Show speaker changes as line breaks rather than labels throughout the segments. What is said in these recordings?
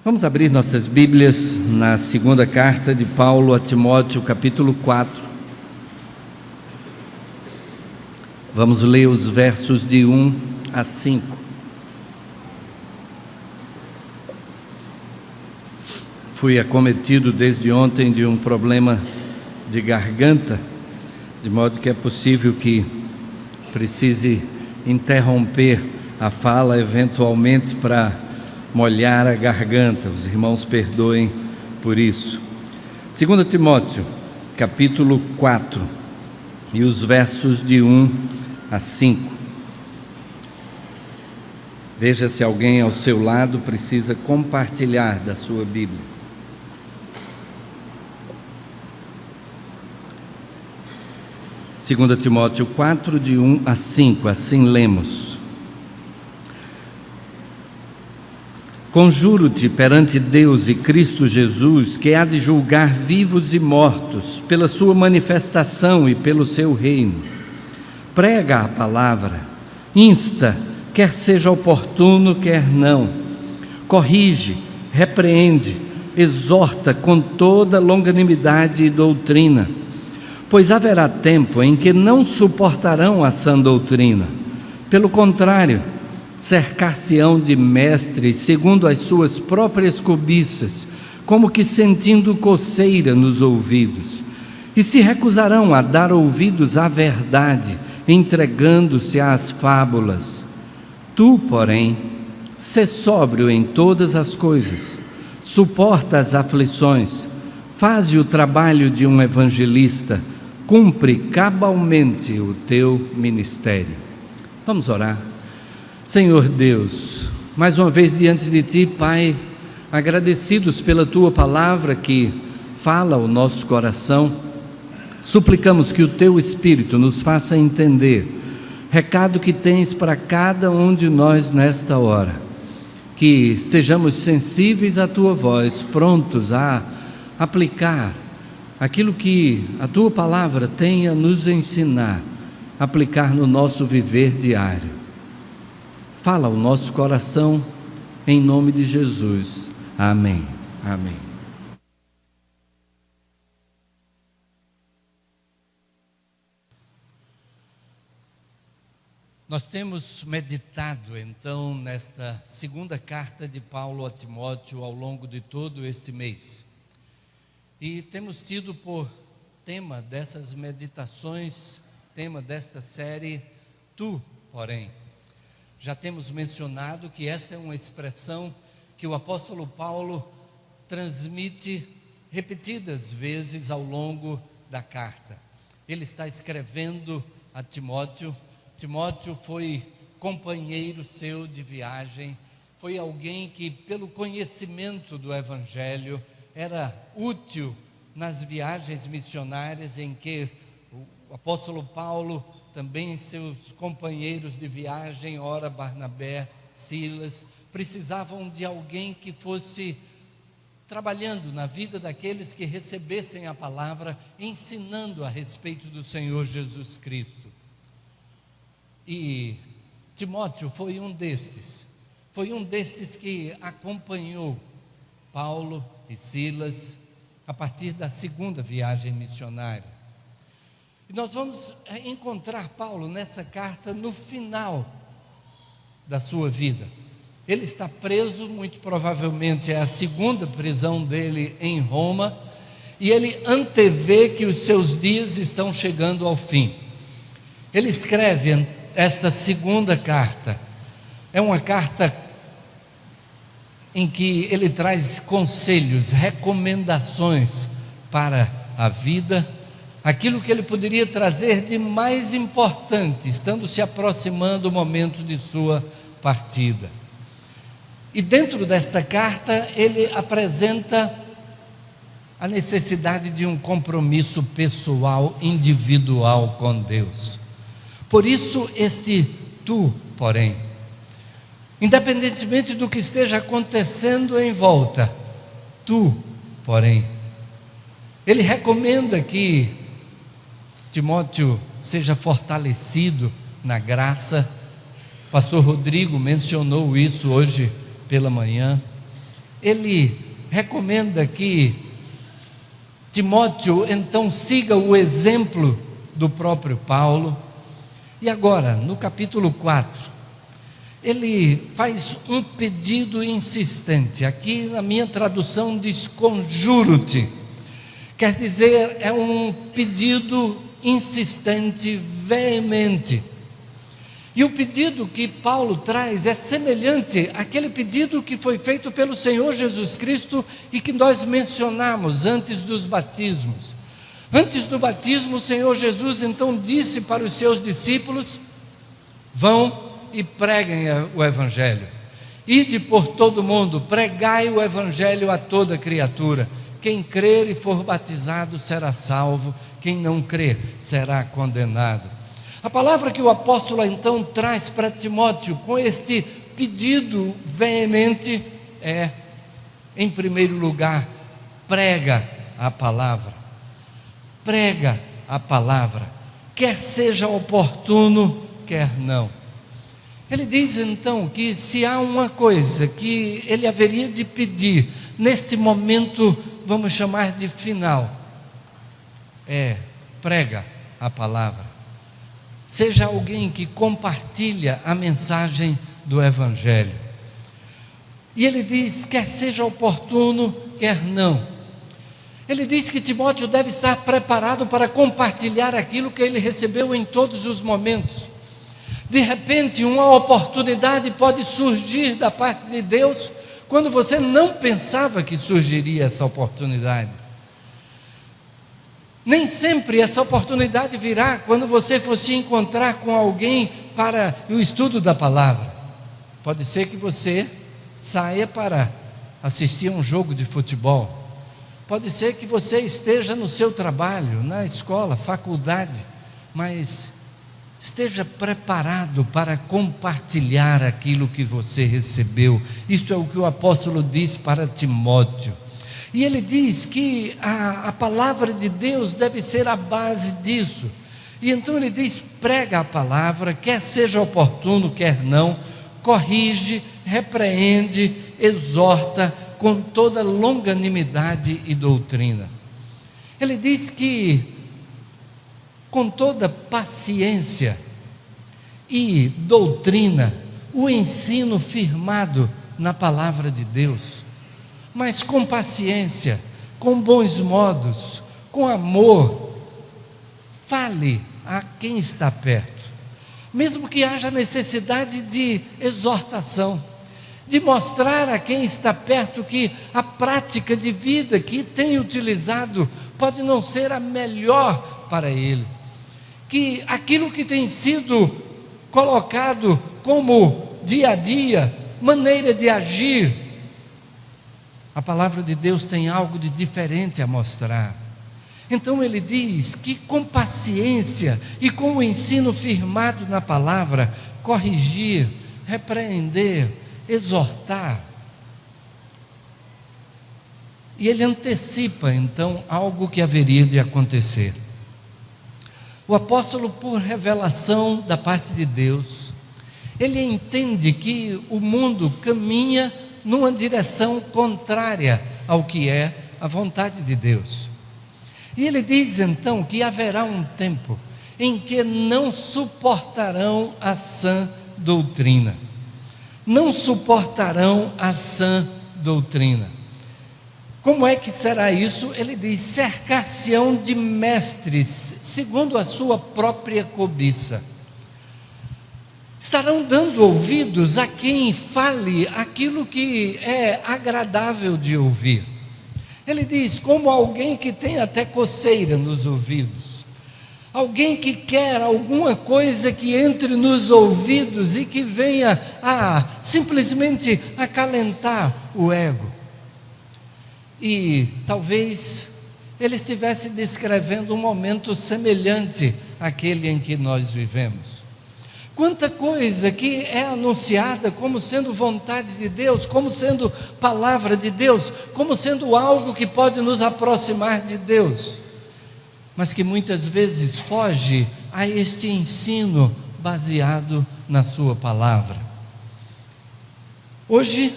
Vamos abrir nossas Bíblias na segunda carta de Paulo a Timóteo, capítulo 4. Vamos ler os versos de 1 a 5. Fui acometido desde ontem de um problema de garganta, de modo que é possível que precise interromper a fala eventualmente para molhar a garganta. Os irmãos perdoem por isso. 2 Timóteo, capítulo 4, e os versos de 1 a 5. Veja se alguém ao seu lado precisa compartilhar da sua Bíblia. 2 Timóteo 4, de 1 a 5, assim lemos: Conjuro-te perante Deus e Cristo Jesus, que há de julgar vivos e mortos, pela sua manifestação e pelo seu reino. Prega a palavra, insta, quer seja oportuno, quer não. Corrige, repreende, exorta com toda longanimidade e doutrina. Pois haverá tempo em que não suportarão a sã doutrina. Pelo contrário, cercar-se-ão de mestres segundo as suas próprias cobiças, como que sentindo coceira nos ouvidos, e se recusarão a dar ouvidos à verdade, entregando-se às fábulas. Tu, porém, sê sóbrio em todas as coisas, suporta as aflições, faze o trabalho de um evangelista, cumpre cabalmente o teu ministério. Vamos orar. Senhor Deus, mais uma vez diante de Ti, Pai, agradecidos pela Tua palavra que fala ao nosso coração, suplicamos que o Teu Espírito nos faça entender recado que Tens para cada um de nós nesta hora, que estejamos sensíveis à Tua voz, prontos a aplicar aquilo que a Tua palavra tem a nos ensinar, aplicar no nosso viver diário. Fala o nosso coração, em nome de Jesus. Amém. Amém. Nós temos meditado, então, nesta segunda carta de Paulo a Timóteo ao longo de todo este mês. E temos tido por tema dessas meditações, tema desta série, Tu, porém. Já temos mencionado que esta é uma expressão que o apóstolo Paulo transmite repetidas vezes ao longo da carta. Ele está escrevendo a Timóteo. Timóteo foi companheiro seu de viagem, foi alguém que, pelo conhecimento do Evangelho, era útil nas viagens missionárias em que o apóstolo Paulo, também seus companheiros de viagem, ora Barnabé, Silas, precisavam de alguém que fosse trabalhando na vida daqueles que recebessem a palavra, ensinando a respeito do Senhor Jesus Cristo. E Timóteo foi um destes que acompanhou Paulo e Silas a partir da segunda viagem missionária. E nós vamos encontrar Paulo nessa carta no final da sua vida. Ele está preso, muito provavelmente é a segunda prisão dele em Roma, e ele antevê que os seus dias estão chegando ao fim. Ele escreve esta segunda carta. É uma carta em que ele traz conselhos, recomendações para a vida, aquilo que ele poderia trazer de mais importante, estando se aproximando o momento de sua partida. E dentro desta carta, ele apresenta a necessidade de um compromisso pessoal, individual com Deus. Por isso, este tu, porém, independentemente do que esteja acontecendo em volta, tu, porém, ele recomenda que Timóteo seja fortalecido na graça. Pastor Rodrigo mencionou isso hoje pela manhã. ele recomenda que Timóteo então siga o exemplo do próprio Paulo. E agora, no capítulo 4, ele faz um pedido insistente. Aqui na minha tradução diz conjuro-te, quer dizer, é um pedido insistente, veemente. E o pedido que Paulo traz é semelhante àquele pedido que foi feito pelo Senhor Jesus Cristo e que nós mencionamos antes dos batismos. Antes do batismo, o Senhor Jesus então disse para os seus discípulos: vão e preguem o Evangelho. Ide por todo o mundo, pregai o Evangelho a toda criatura. Quem crer e for batizado será salvo, quem não crer será condenado. A palavra que o apóstolo então traz para Timóteo com este pedido veemente é, em primeiro lugar, prega a palavra. Prega a palavra, quer seja oportuno, quer não. Ele diz então que se há uma coisa que ele haveria de pedir neste momento, vamos chamar de final, prega a palavra. Seja alguém que compartilha a mensagem do Evangelho. E ele diz, quer seja oportuno, quer não. Ele diz que Timóteo deve estar preparado para compartilhar aquilo que ele recebeu em todos os momentos. De repente, uma oportunidade pode surgir da parte de Deus, quando você não pensava que surgiria essa oportunidade. Nem sempre essa oportunidade virá quando você for se encontrar com alguém para o estudo da palavra. Pode ser que você saia para assistir a um jogo de futebol. Pode ser que você esteja no seu trabalho, na escola, faculdade, mas esteja preparado para compartilhar aquilo que você recebeu. Isto é o que o apóstolo diz para Timóteo. E ele diz que a palavra de Deus deve ser a base disso. E então ele diz, prega a palavra, quer seja oportuno, quer não, corrige, repreende, exorta com toda longanimidade e doutrina. Ele diz que com toda paciência e doutrina, o ensino firmado na palavra de Deus, mas com paciência, com bons modos, com amor, fale a quem está perto, mesmo que haja necessidade de exortação, de mostrar a quem está perto que a prática de vida que tem utilizado pode não ser a melhor para ele, que aquilo que tem sido colocado como dia a dia, maneira de agir, a palavra de Deus tem algo de diferente a mostrar. Então ele diz que com paciência e com o ensino firmado na palavra, corrigir, repreender, exortar. E ele antecipa então algo que haveria de acontecer. O apóstolo, por revelação da parte de Deus, ele entende que o mundo caminha numa direção contrária ao que é a vontade de Deus. E ele diz então que haverá um tempo em que não suportarão a sã doutrina. Não suportarão a sã doutrina. Como é que será isso? Ele diz, cercar-se-ão de mestres, segundo a sua própria cobiça. Estarão dando ouvidos a quem fale aquilo que é agradável de ouvir. Ele diz, como alguém que tem até coceira nos ouvidos, alguém que quer alguma coisa que entre nos ouvidos e que venha a simplesmente acalentar o ego. E talvez ele estivesse descrevendo um momento semelhante àquele em que nós vivemos. Quanta coisa que é anunciada como sendo vontade de Deus, como sendo palavra de Deus, como sendo algo que pode nos aproximar de Deus, mas que muitas vezes foge a este ensino baseado na sua palavra. Hoje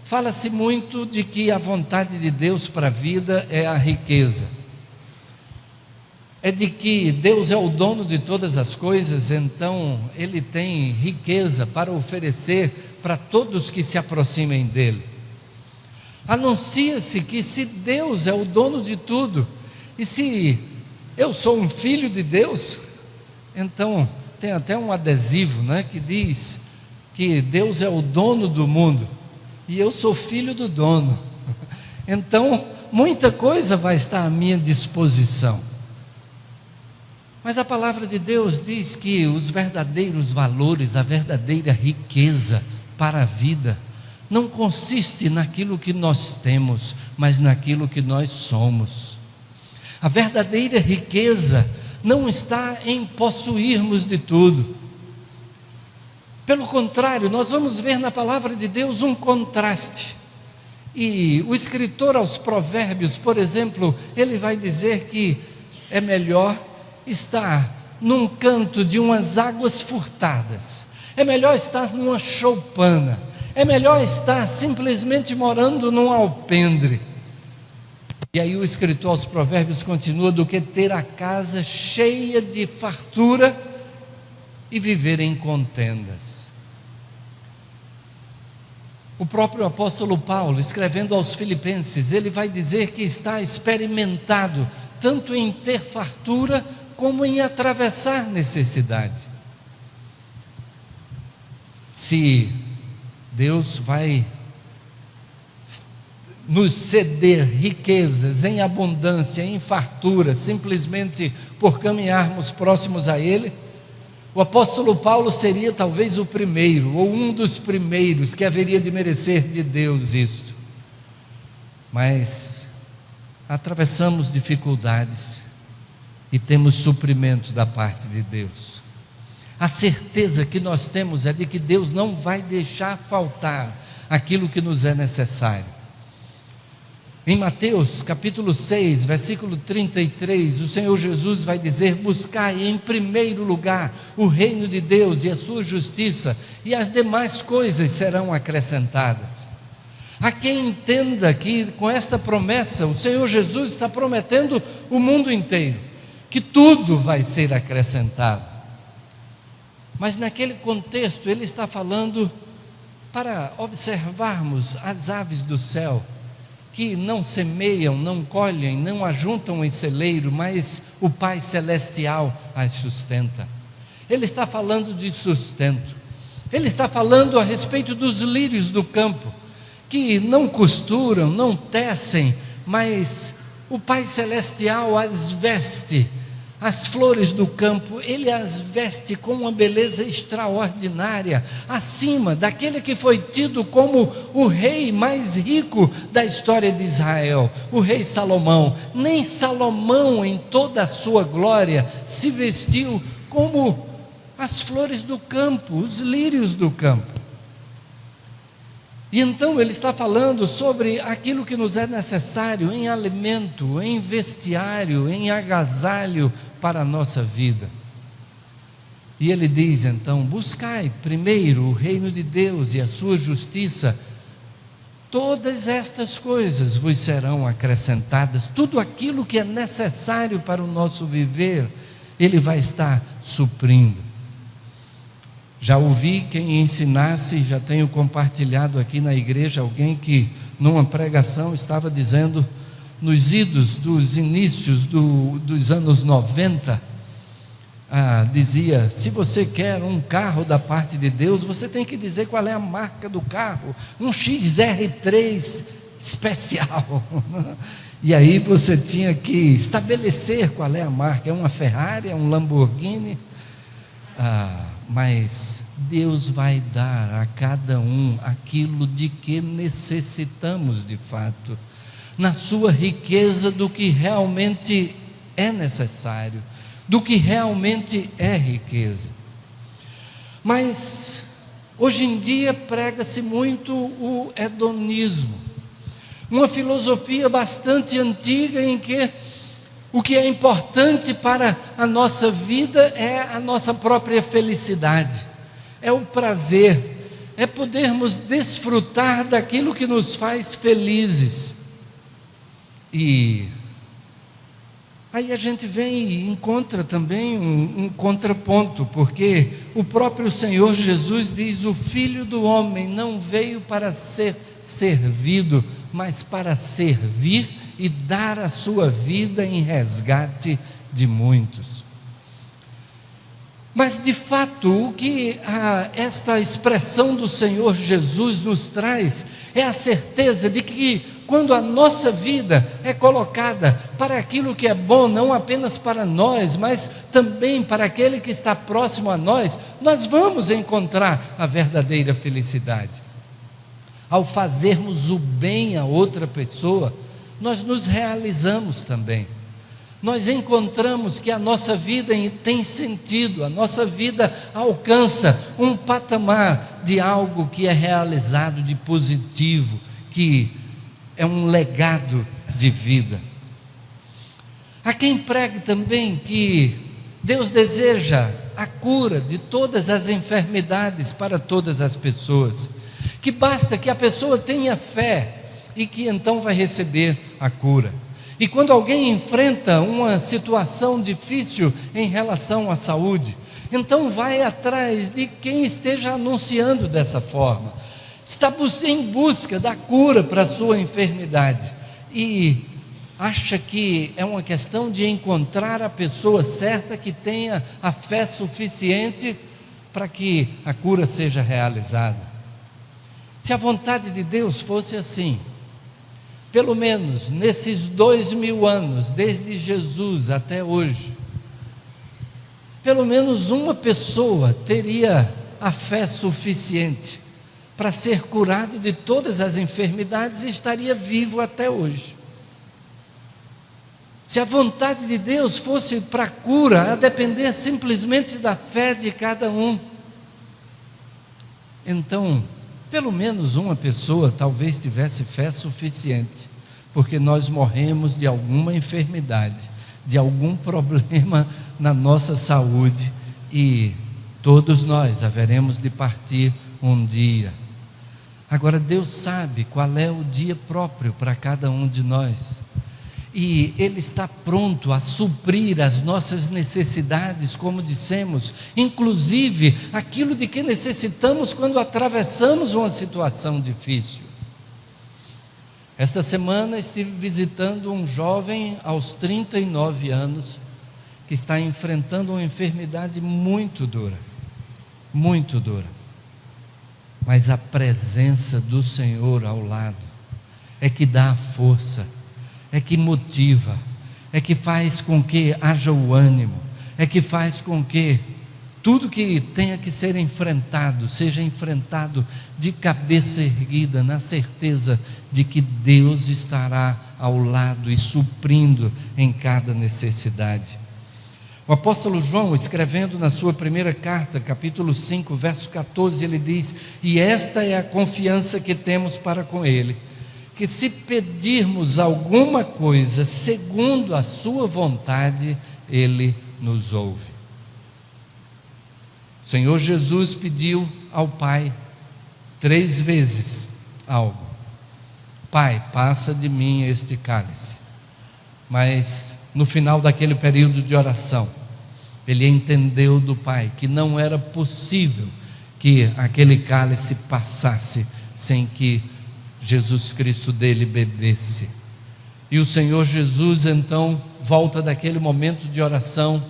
Fala-se muito de que a vontade de Deus para a vida é a riqueza. É de que Deus é o dono de todas as coisas, então Ele tem riqueza para oferecer para todos que se aproximem dEle. Anuncia-se que se Deus é o dono de tudo, e se eu sou um filho de Deus, então tem até um adesivo, né, que diz que Deus é o dono do mundo, e eu sou filho do dono. Então, muita coisa vai estar à minha disposição. Mas a palavra de Deus diz que os verdadeiros valores, a verdadeira riqueza para a vida, não consiste naquilo que nós temos, mas naquilo que nós somos. A verdadeira riqueza não está em possuirmos de tudo. Pelo contrário, nós vamos ver na palavra de Deus um contraste. E o escritor aos Provérbios, por exemplo, ele vai dizer que é melhor estar num canto de umas águas furtadas, é melhor estar numa choupana, é melhor estar simplesmente morando num alpendre. E aí o escritor aos Provérbios continua: do que ter a casa cheia de fartura e viver em contendas. O próprio apóstolo Paulo, escrevendo aos Filipenses, ele vai dizer que está experimentado tanto em ter fartura como em atravessar necessidade. Se Deus vai nos ceder riquezas em abundância, em fartura, simplesmente por caminharmos próximos a Ele, o apóstolo Paulo seria talvez o primeiro, ou um dos primeiros, que haveria de merecer de Deus isto. Mas atravessamos dificuldades e temos suprimento da parte de Deus. A certeza que nós temos é de que Deus não vai deixar faltar aquilo que nos é necessário. Em Mateus capítulo 6, versículo 33, o Senhor Jesus vai dizer: buscai em primeiro lugar o reino de Deus e a sua justiça, e as demais coisas serão acrescentadas. Há quem entenda que com esta promessa o Senhor Jesus está prometendo o mundo inteiro, que tudo vai ser acrescentado. Mas naquele contexto ele está falando para observarmos as aves do céu, que não semeiam, não colhem, não ajuntam em celeiro, mas o Pai Celestial as sustenta. Ele está falando de sustento. Ele está falando a respeito dos lírios do campo, que não costuram, não tecem, mas o Pai Celestial as veste. As flores do campo, Ele as veste com uma beleza extraordinária, acima daquele que foi tido como o rei mais rico da história de Israel, o rei Salomão. Nem Salomão, em toda a sua glória, se vestiu como as flores do campo, os lírios do campo. E então ele está falando sobre aquilo que nos é necessário em alimento, em vestiário, em agasalho para a nossa vida. E ele diz então: buscai primeiro o reino de Deus e a sua justiça, todas estas coisas vos serão acrescentadas. Tudo aquilo que é necessário para o nosso viver, Ele vai estar suprindo. Já ouvi quem ensinasse, já tenho compartilhado aqui na igreja, alguém que numa pregação estava dizendo, nos idos dos inícios dos anos 90, dizia: se você quer um carro da parte de Deus, você tem que dizer qual é a marca do carro, um XR3 especial. E aí você tinha que estabelecer qual é a marca, é uma Ferrari, é um Lamborghini. Mas Deus vai dar a cada um aquilo de que necessitamos de fato, na sua riqueza do que realmente é necessário, do que realmente é riqueza. Mas hoje em dia prega-se muito o hedonismo, uma filosofia bastante antiga em que o que é importante para a nossa vida é a nossa própria felicidade, é o prazer, é podermos desfrutar daquilo que nos faz felizes. E aí a gente vem e encontra também um contraponto, porque o próprio Senhor Jesus diz: o Filho do Homem não veio para ser servido, mas para servir e dar a sua vida em resgate de muitos. Mas de fato, o que esta expressão do Senhor Jesus nos traz é a certeza de que quando a nossa vida é colocada para aquilo que é bom, não apenas para nós, mas também para aquele que está próximo a nós, nós vamos encontrar a verdadeira felicidade. Ao fazermos o bem a outra pessoa, nós nos realizamos também. Nós encontramos que a nossa vida tem sentido, a nossa vida alcança um patamar de algo que é realizado de positivo, que é um legado de vida. Há quem pregue também que Deus deseja a cura de todas as enfermidades para todas as pessoas, que basta que a pessoa tenha fé e que então vai receber a cura. E quando alguém enfrenta uma situação difícil em relação à saúde, então vai atrás de quem esteja anunciando dessa forma, está em busca da cura para a sua enfermidade, e acha que é uma questão de encontrar a pessoa certa que tenha a fé suficiente para que a cura seja realizada. Se a vontade de Deus fosse assim, pelo menos nesses 2000 anos, desde Jesus até hoje, pelo menos uma pessoa teria a fé suficiente para ser curado de todas as enfermidades e estaria vivo até hoje. Se a vontade de Deus fosse para a cura, a depender simplesmente da fé de cada um, então pelo menos uma pessoa talvez tivesse fé suficiente, porque nós morremos de alguma enfermidade, de algum problema na nossa saúde, e todos nós haveremos de partir um dia. Agora Deus sabe qual é o dia próprio para cada um de nós, e Ele está pronto a suprir as nossas necessidades, como dissemos, inclusive aquilo de que necessitamos quando atravessamos uma situação difícil. Esta semana estive visitando um jovem aos 39 anos, que está enfrentando uma enfermidade muito dura, mas a presença do Senhor ao lado é que dá a força, é que motiva, é que faz com que haja o ânimo, é que faz com que tudo que tenha que ser enfrentado, seja enfrentado de cabeça erguida, na certeza de que Deus estará ao lado e suprindo em cada necessidade. O apóstolo João, escrevendo na sua primeira carta, capítulo 5, verso 14, ele diz: e esta é a confiança que temos para com Ele, que se pedirmos alguma coisa segundo a sua vontade, Ele nos ouve. O Senhor Jesus pediu ao Pai 3 vezes algo: Pai, passa de mim este cálice. Mas no final daquele período de oração, ele entendeu do Pai que não era possível que aquele cálice passasse sem que Jesus Cristo dele bebesse. E o Senhor Jesus então volta daquele momento de oração,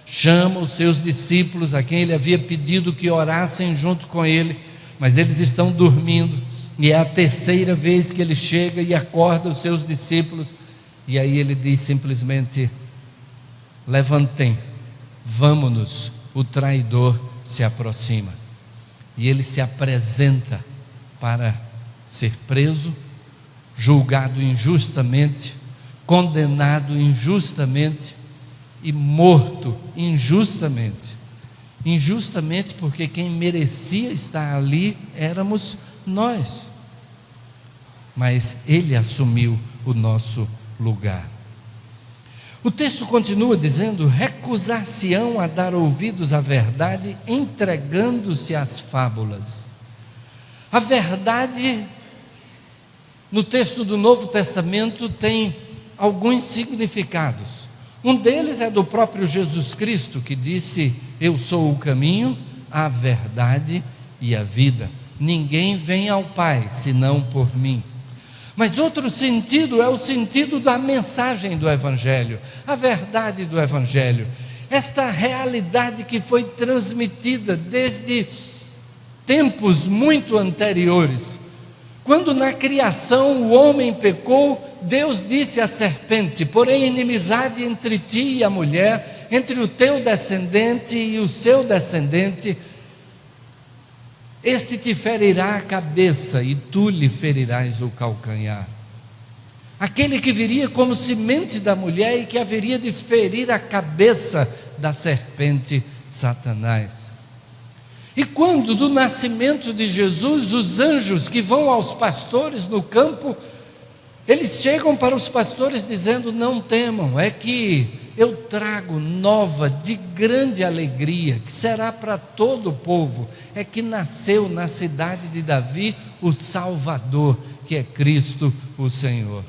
chama os seus discípulos, a quem ele havia pedido que orassem junto com ele, mas eles estão dormindo, e é a 3ª vez que ele chega e acorda os seus discípulos, e aí ele diz simplesmente: levantem, vamos-nos, o traidor se aproxima. E ele se apresenta para ser preso, julgado injustamente, condenado injustamente e morto injustamente. Injustamente porque quem merecia estar ali éramos nós, mas ele assumiu o nosso lugar. O texto continua dizendo: recusar-se-ão a dar ouvidos à verdade, entregando-se às fábulas. A verdade, no texto do Novo Testamento, tem alguns significados. Um deles é do próprio Jesus Cristo, que disse: eu sou o caminho, a verdade e a vida. Ninguém vem ao Pai senão por mim. Mas outro sentido é o sentido da mensagem do Evangelho, a verdade do Evangelho. Esta realidade que foi transmitida desde tempos muito anteriores. Quando na criação o homem pecou, Deus disse à serpente: porém inimizade entre ti e a mulher, entre o teu descendente e o seu descendente, este te ferirá a cabeça e tu lhe ferirás o calcanhar. Aquele que viria como semente da mulher e que haveria de ferir a cabeça da serpente, Satanás. E quando do nascimento de Jesus, os anjos que vão aos pastores no campo, eles chegam para os pastores dizendo: não temam, é que eu trago nova de grande alegria, que será para todo o povo, é que nasceu na cidade de Davi o Salvador, que é Cristo o Senhor.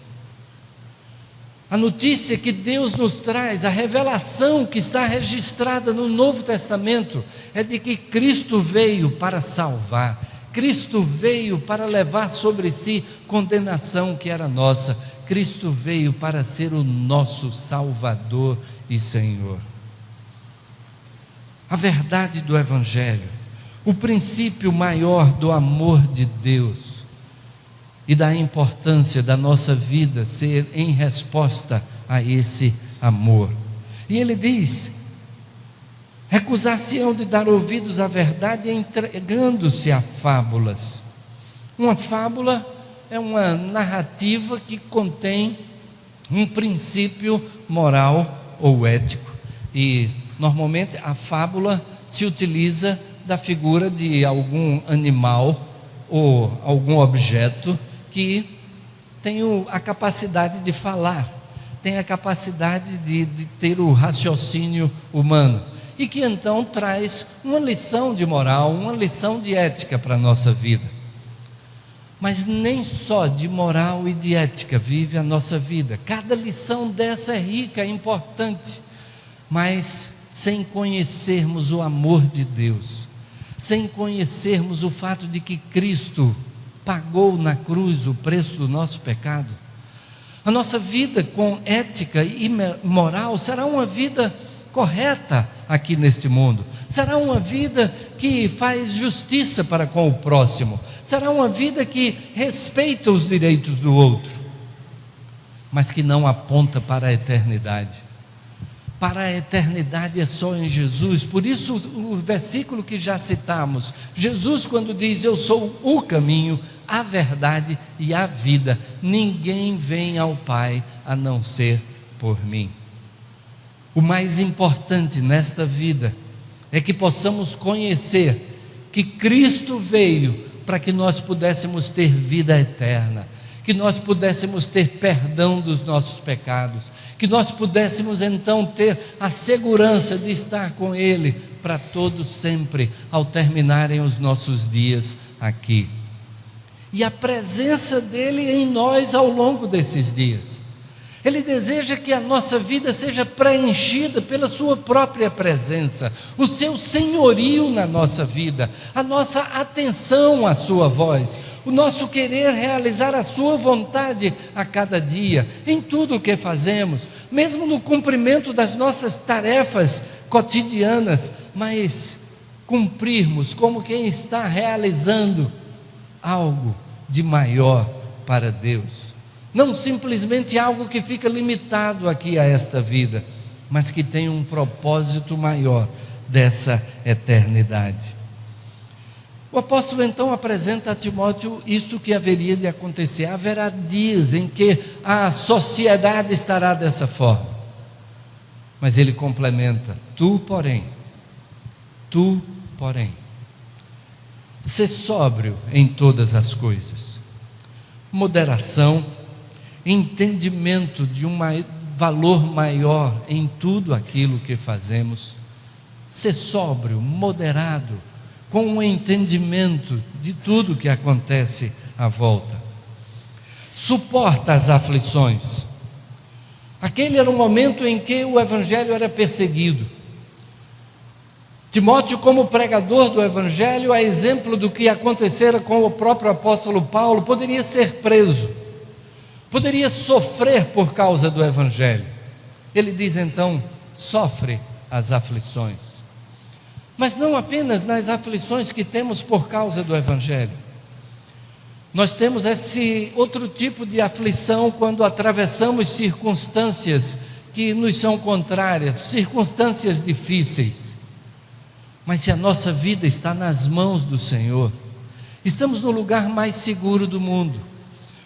A notícia que Deus nos traz, a revelação que está registrada no Novo Testamento, é de que Cristo veio para salvar, Cristo veio para levar sobre si condenação que era nossa, Cristo veio para ser o nosso Salvador e Senhor. A verdade do Evangelho, o princípio maior do amor de Deus e da importância da nossa vida ser em resposta a esse amor. E ele diz: recusar-se-ão de dar ouvidos à verdade, entregando-se a fábulas. Uma fábula é uma narrativa que contém um princípio moral ou ético, e normalmente a fábula se utiliza da figura de algum animal ou algum objeto que tem a capacidade de falar, tem a capacidade de ter o raciocínio humano, e que então traz uma lição de moral, uma lição de ética para a nossa vida. Mas nem só de moral e de ética vive a nossa vida. Cada lição dessa é rica, é importante, mas sem conhecermos o amor de Deus, sem conhecermos o fato de que Cristo pagou na cruz o preço do nosso pecado, a nossa vida com ética e moral será uma vida correta aqui neste mundo, será uma vida que faz justiça para com o próximo, será uma vida que respeita os direitos do outro, mas que não aponta para a eternidade. Para a eternidade é só em Jesus. Por isso o versículo que já citamos, Jesus quando diz: eu sou o caminho, a verdade e a vida, ninguém vem ao Pai a não ser por mim. O mais importante nesta vida é que possamos conhecer que Cristo veio para que nós pudéssemos ter vida eterna, que nós pudéssemos ter perdão dos nossos pecados, que nós pudéssemos então ter a segurança de estar com Ele para todo sempre, ao terminarem os nossos dias aqui. E a presença dEle em nós ao longo desses dias. Ele deseja que a nossa vida seja preenchida pela sua própria presença, o seu senhorio na nossa vida, a nossa atenção à sua voz, o nosso querer realizar a sua vontade a cada dia, em tudo o que fazemos, mesmo no cumprimento das nossas tarefas cotidianas, mas cumprirmos como quem está realizando algo de maior para Deus. Não simplesmente algo que fica limitado aqui a esta vida, mas que tem um propósito maior dessa eternidade. O apóstolo então apresenta a Timóteo isso que haveria de acontecer. Haverá dias em que a sociedade estará dessa forma, mas ele complementa: tu porém, ser sóbrio em todas as coisas, moderação, entendimento de um valor maior em tudo aquilo que fazemos, ser sóbrio, moderado, com um entendimento de tudo que acontece à volta. Suporta as aflições. Aquele era um momento em que o evangelho era perseguido. Timóteo, como pregador do evangelho, a exemplo do que acontecera com o próprio apóstolo Paulo, poderia ser preso, poderia sofrer por causa do evangelho. Ele diz então: sofre as aflições. Mas não apenas nas aflições que temos por causa do evangelho. Nós temos esse outro tipo de aflição quando atravessamos circunstâncias que nos são contrárias, circunstâncias difíceis. Mas se a nossa vida está nas mãos do Senhor, estamos no lugar mais seguro do mundo.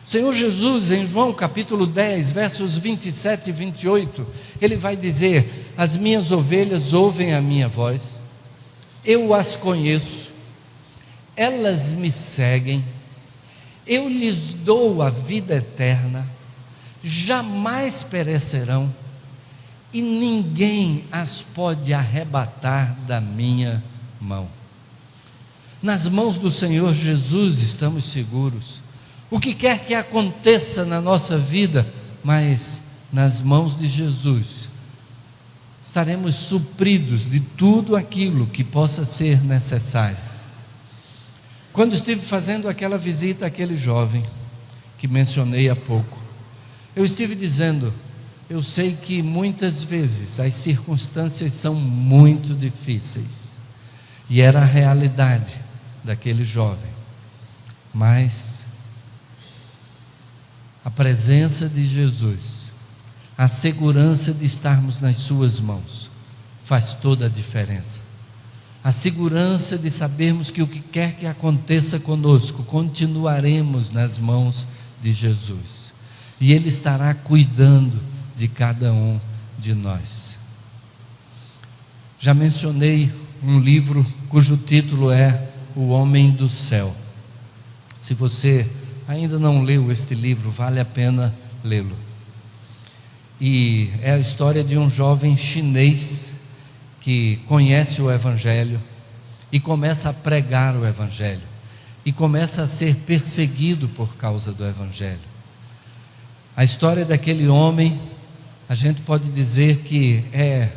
O Senhor Jesus, em João capítulo 10, versos 27 e 28, Ele vai dizer: as minhas ovelhas ouvem a minha voz, eu as conheço, elas me seguem, eu lhes dou a vida eterna, jamais perecerão, e ninguém as pode arrebatar da minha mão. Nas mãos do Senhor Jesus estamos seguros. O que quer que aconteça na nossa vida, mas nas mãos de Jesus estaremos supridos de tudo aquilo que possa ser necessário. Quando estive fazendo aquela visita àquele jovem que mencionei há pouco, eu estive dizendo: eu sei que muitas vezes as circunstâncias são muito difíceis, e era a realidade daquele jovem, mas a presença de Jesus, a segurança de estarmos nas suas mãos, faz toda a diferença. A segurança de sabermos que o que quer que aconteça conosco, continuaremos nas mãos de Jesus, e Ele estará cuidando de cada um de nós. Já mencionei um livro cujo título é O Homem do Céu. Se você ainda não leu este livro, vale a pena lê-lo. E é a história de um jovem chinês que conhece o evangelho e começa a pregar o evangelho e começa a ser perseguido por causa do evangelho. A história daquele homem, a gente pode dizer que é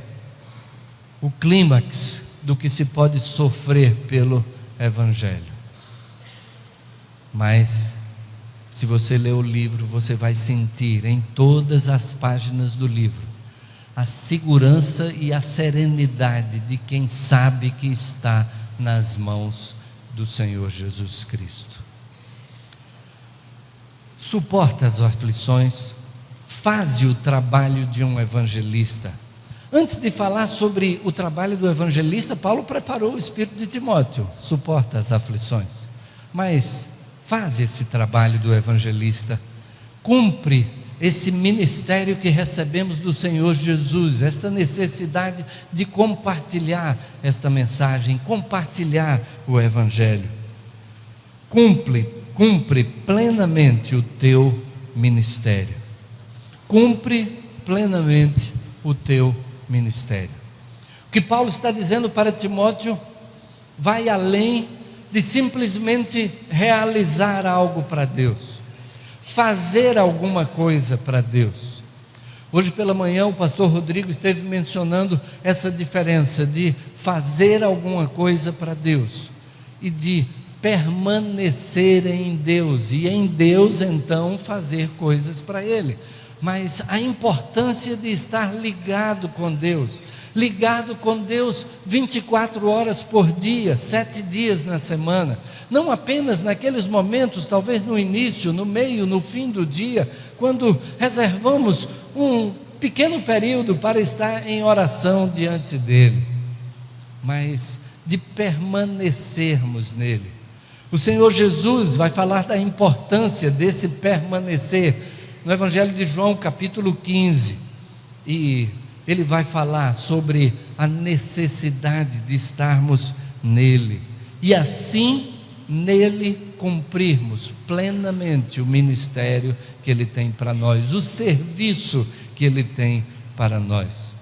o clímax do que se pode sofrer pelo evangelho. Mas se você ler o livro, você vai sentir em todas as páginas do livro a segurança e a serenidade de quem sabe que está nas mãos do Senhor Jesus Cristo. Suporta as aflições, faze o trabalho de um evangelista. Antes de falar sobre o trabalho do evangelista, Paulo preparou o espírito de Timóteo: suporta as aflições, mas faz esse trabalho do evangelista, cumpre esse ministério que recebemos do Senhor Jesus, esta necessidade de compartilhar esta mensagem, compartilhar o evangelho. Cumpre plenamente o teu ministério. Cumpre plenamente o teu ministério. O que Paulo está dizendo para Timóteo vai além de simplesmente realizar algo para Deus, fazer alguma coisa para Deus. Hoje pela manhã o pastor Rodrigo esteve mencionando essa diferença de fazer alguma coisa para Deus e de permanecer em Deus, e em Deus então fazer coisas para Ele. Mas a importância de estar ligado com Deus 24 horas por dia, 7 dias na semana, não apenas naqueles momentos, talvez no início, no meio, no fim do dia, quando reservamos um pequeno período para estar em oração diante dEle, mas de permanecermos nele. O Senhor Jesus vai falar da importância desse permanecer no Evangelho de João capítulo 15, e Ele vai falar sobre a necessidade de estarmos nele, e assim nele cumprirmos plenamente o ministério que Ele tem para nós, o serviço que Ele tem para nós.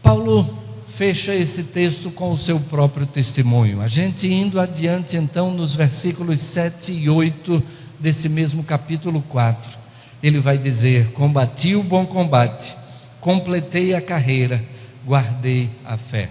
Paulo fecha esse texto com o seu próprio testemunho. A gente indo adiante então nos versículos 7 e 8 desse mesmo capítulo 4, ele vai dizer: combati o bom combate, completei a carreira, guardei a fé.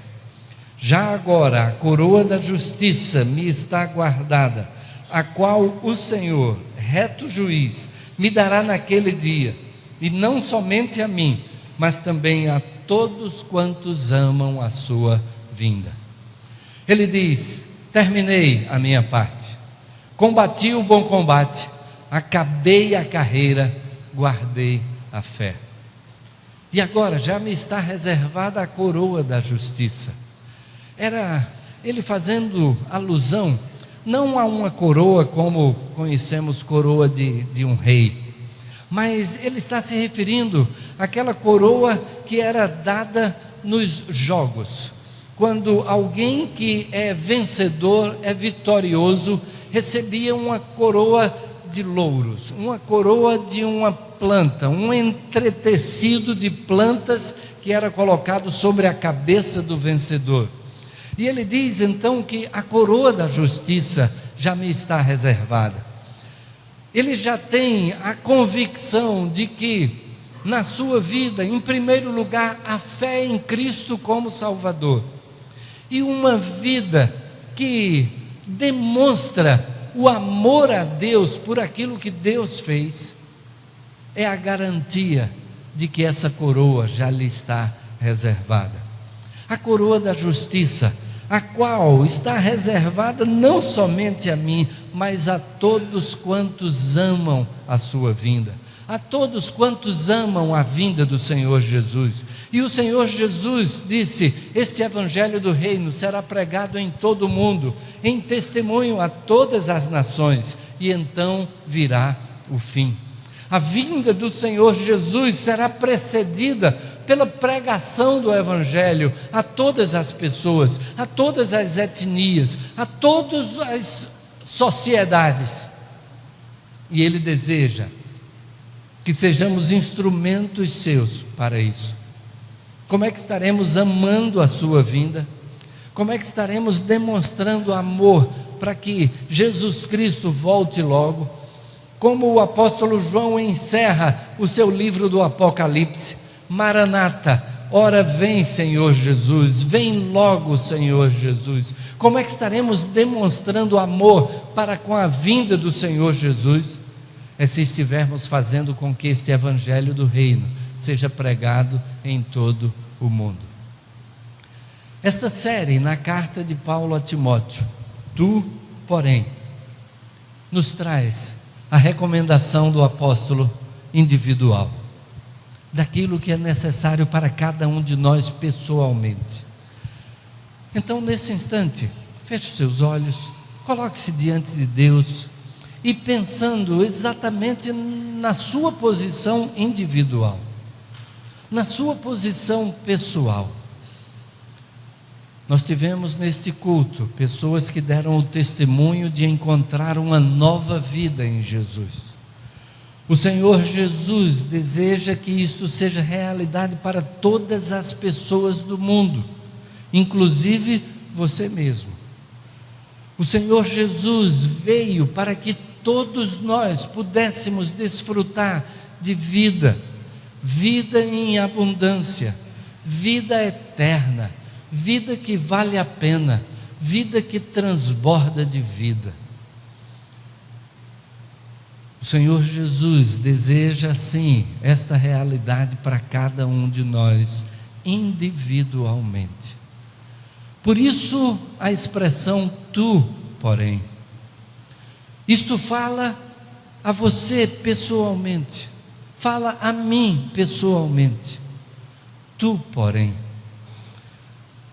Já agora a coroa da justiça me está guardada, a qual o Senhor, reto juiz, me dará naquele dia, e não somente a mim, mas também a todos quantos amam a sua vinda. Ele diz: terminei a minha parte, combati o bom combate, acabei a carreira, guardei a fé. E agora já me está reservada a coroa da justiça. Era ele fazendo alusão não a uma coroa como conhecemos coroa de um rei, mas ele está se referindo àquela coroa que era dada nos jogos, quando alguém que é vencedor, é vitorioso, recebia uma coroa de louros, uma coroa de uma planta, um entretecido de plantas que era colocado sobre a cabeça do vencedor. E ele diz então que a coroa da justiça já me está reservada. Ele já tem a convicção de que na sua vida, em primeiro lugar, a fé em Cristo como Salvador, e uma vida que demonstra o amor a Deus por aquilo que Deus fez, é a garantia de que essa coroa já lhe está reservada. A coroa da justiça, a qual está reservada não somente a mim, mas a todos quantos amam a sua vinda, a todos quantos amam a vinda do Senhor Jesus. E o Senhor Jesus disse: este evangelho do reino será pregado em todo o mundo, em testemunho a todas as nações, e então virá o fim. A vinda do Senhor Jesus será precedida pela pregação do evangelho a todas as pessoas, a todas as etnias, a todas as sociedades. E Ele deseja que sejamos instrumentos seus para isso. Como é que estaremos amando a sua vinda? Como é que estaremos demonstrando amor para que Jesus Cristo volte logo? Como o apóstolo João encerra o seu livro do Apocalipse: Maranata, ora vem Senhor Jesus, vem logo Senhor Jesus. Como é que estaremos demonstrando amor para com a vinda do Senhor Jesus? É se estivermos fazendo com que este evangelho do reino seja pregado em todo o mundo. Esta série na carta de Paulo a Timóteo, tu, porém, nos traz a recomendação do apóstolo individual, daquilo que é necessário para cada um de nós pessoalmente. Então, nesse instante, feche os seus olhos, coloque-se diante de Deus e pensando exatamente na sua posição individual, na sua posição pessoal. Nós tivemos neste culto pessoas que deram o testemunho de encontrar uma nova vida em Jesus. O Senhor Jesus deseja que isto seja realidade para todas as pessoas do mundo, inclusive você mesmo. O Senhor Jesus veio para que todos nós pudéssemos desfrutar de vida, vida em abundância, vida eterna, vida que vale a pena, vida que transborda de vida. O Senhor Jesus deseja sim esta realidade para cada um de nós individualmente. Por isso a expressão tu, porém. Isto fala a você pessoalmente, fala a mim pessoalmente. Tu, porém.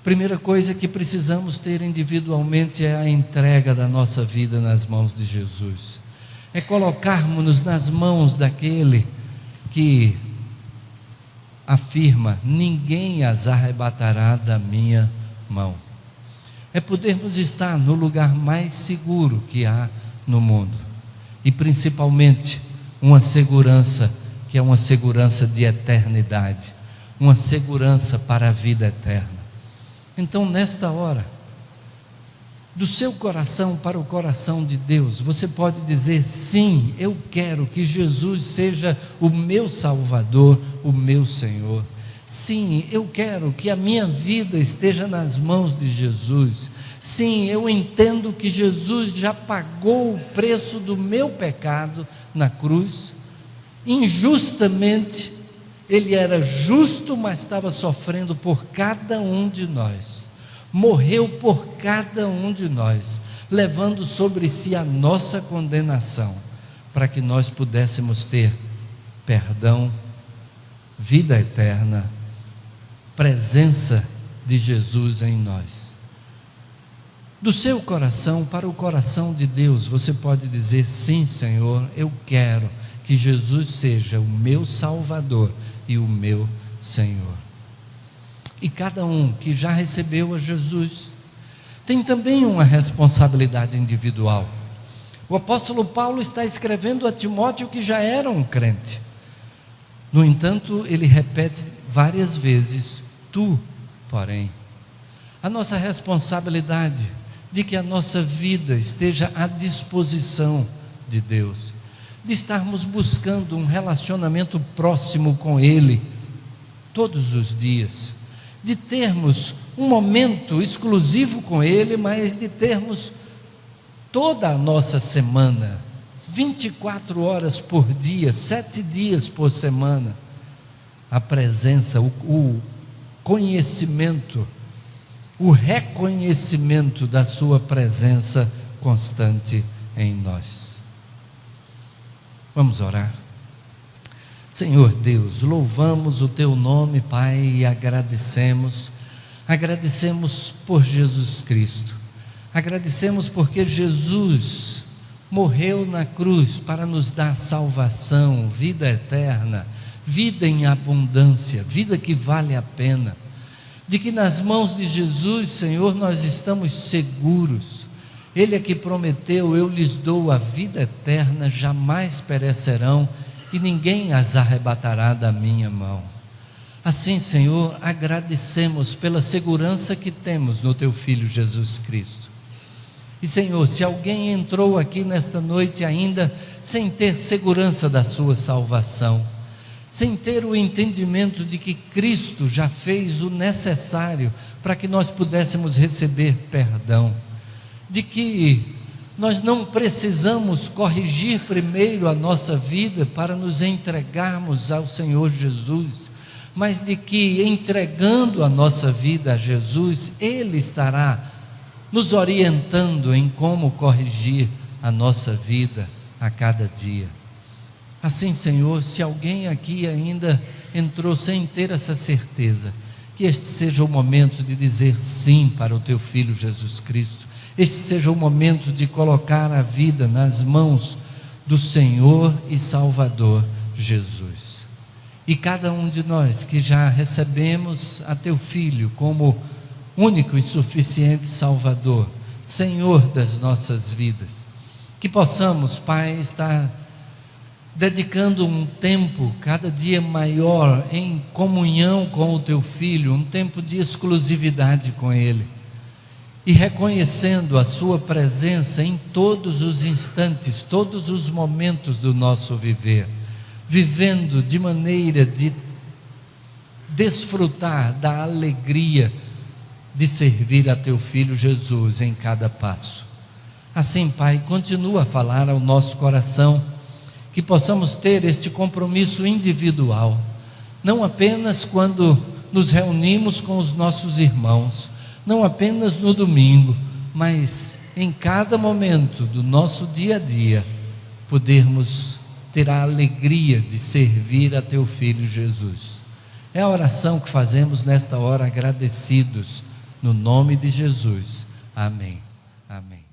Primeira coisa que precisamos ter individualmente é a entrega da nossa vida nas mãos de Jesus. É colocarmos-nos nas mãos daquele que afirma: ninguém as arrebatará da minha mão. É podermos estar no lugar mais seguro que há no mundo, e principalmente uma segurança que é uma segurança de eternidade, uma segurança para a vida eterna. Então, nesta hora, do seu coração para o coração de Deus, você pode dizer: sim, eu quero que Jesus seja o meu Salvador, o meu Senhor. Sim, eu quero que a minha vida esteja nas mãos de Jesus. Sim, eu entendo que Jesus já pagou o preço do meu pecado na cruz. Injustamente, Ele era justo, mas estava sofrendo por cada um de nós. Morreu por cada um de nós, levando sobre si a nossa condenação, para que nós pudéssemos ter perdão, vida eterna, presença de Jesus em nós. Do seu coração para o coração de Deus, você pode dizer: sim, Senhor, eu quero que Jesus seja o meu Salvador e o meu Senhor. E cada um que já recebeu a Jesus tem também uma responsabilidade individual. O apóstolo Paulo está escrevendo a Timóteo, que já era um crente. No entanto, ele repete várias vezes: tu, porém. A nossa responsabilidade de que a nossa vida esteja à disposição de Deus, de estarmos buscando um relacionamento próximo com Ele todos os dias, de termos um momento exclusivo com Ele, mas de termos toda a nossa semana, 24 horas por dia, 7 dias por semana, a presença, o conhecimento, o reconhecimento da sua presença constante em nós. Vamos orar. Senhor Deus, louvamos o Teu nome, Pai, e agradecemos por Jesus Cristo, agradecemos porque Jesus morreu na cruz para nos dar salvação, vida eterna, vida em abundância, vida que vale a pena, de que nas mãos de Jesus, Senhor, nós estamos seguros. Ele é que prometeu: eu lhes dou a vida eterna, jamais perecerão, e ninguém as arrebatará da minha mão. Assim, Senhor, agradecemos pela segurança que temos no Teu Filho Jesus Cristo. E, Senhor, se alguém entrou aqui nesta noite ainda sem ter segurança da sua salvação, sem ter o entendimento de que Cristo já fez o necessário para que nós pudéssemos receber perdão, de que nós não precisamos corrigir primeiro a nossa vida para nos entregarmos ao Senhor Jesus, mas de que, entregando a nossa vida a Jesus, Ele estará nos orientando em como corrigir a nossa vida a cada dia. Assim, Senhor, se alguém aqui ainda entrou sem ter essa certeza, que este seja o momento de dizer sim para o Teu Filho Jesus Cristo. Este seja o momento de colocar a vida nas mãos do Senhor e Salvador Jesus. E cada um de nós que já recebemos a Teu Filho como único e suficiente Salvador, Senhor das nossas vidas, que possamos, Pai, estar dedicando um tempo cada dia maior em comunhão com o Teu Filho, um tempo de exclusividade com Ele, e reconhecendo a sua presença em todos os instantes, todos os momentos do nosso viver, vivendo de maneira de desfrutar da alegria de servir a Teu Filho Jesus em cada passo. Assim, Pai, continua a falar ao nosso coração, que possamos ter este compromisso individual, não apenas quando nos reunimos com os nossos irmãos, não apenas no domingo, mas em cada momento do nosso dia a dia, podermos ter a alegria de servir a Teu Filho Jesus. É a oração que fazemos nesta hora, agradecidos, no nome de Jesus. Amém. Amém.